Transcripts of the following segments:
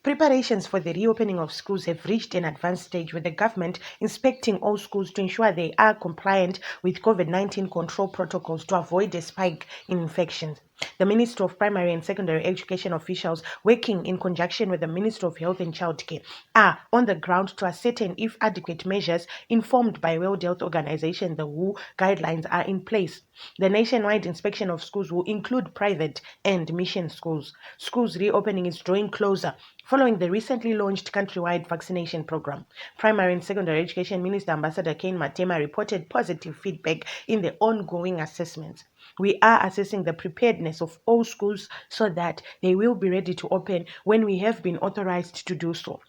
Preparations for the reopening of schools have reached an advanced stage, with the government inspecting all schools to ensure they are compliant with COVID-19 control protocols to avoid a spike in infections. The Ministry of Primary and Secondary Education officials, working in conjunction with the Ministry of Health and Childcare, are on the ground to ascertain if adequate measures informed by World Health Organization, the WHO, guidelines are in place. The nationwide inspection of schools will include private and mission schools. Schools reopening is drawing closer following the recently launched countrywide vaccination program. Primary and Secondary Education Minister Ambassador Kane Matema reported positive feedback in the ongoing assessments. We are assessing the preparedness of all schools so that they will be ready to open when we have been authorized to do so.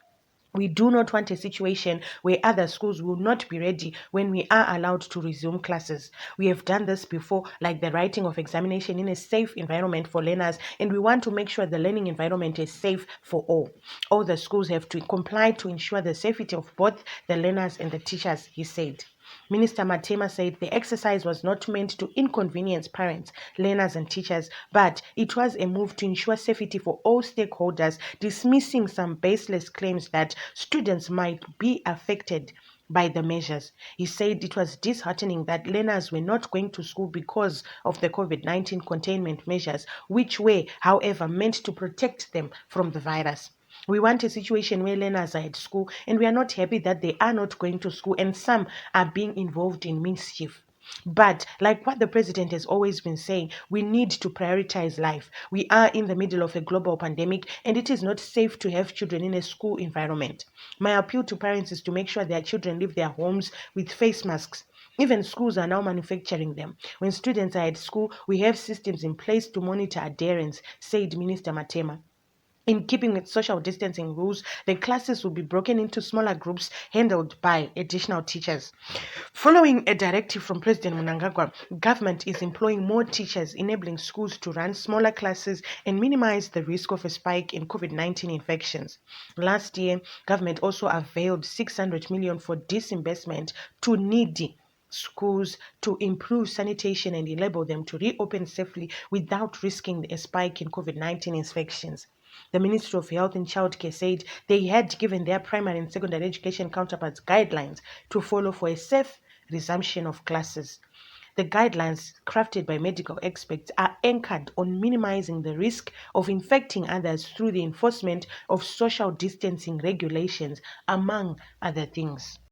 We do not want a situation where other schools will not be ready when we are allowed to resume classes. We have done this before, like the writing of examination in a safe environment for learners, and we want to make sure the learning environment is safe for all. All the schools have to comply to ensure the safety of both the learners and the teachers, he said. Minister Matema said the exercise was not meant to inconvenience parents, learners, and teachers, but it was a move to ensure safety for all stakeholders, dismissing some baseless claims that students might be affected by the measures. He said it was disheartening that learners were not going to school because of the COVID-19 containment measures, which were, however, meant to protect them from the virus. We want a situation where learners are at school and we are not happy that they are not going to school and some are being involved in mischief. But like what the president has always been saying, we need to prioritize life. We are in the middle of a global pandemic and it is not safe to have children in a school environment. My appeal to parents is to make sure their children leave their homes with face masks. Even schools are now manufacturing them. When students are at school, we have systems in place to monitor adherence, said Minister Matema. In keeping with social distancing rules, the classes will be broken into smaller groups handled by additional teachers. Following a directive from President Mnangagwa, government is employing more teachers, enabling schools to run smaller classes and minimize the risk of a spike in COVID-19 infections. Last year, government also availed 600 million for disinvestment to needy schools to improve sanitation and enable them to reopen safely without risking a spike in COVID-19 infections. The Ministry of Health and Childcare said they had given their primary and secondary education counterparts guidelines to follow for a safe resumption of classes. The guidelines, crafted by medical experts, are anchored on minimizing the risk of infecting others through the enforcement of social distancing regulations, among other things.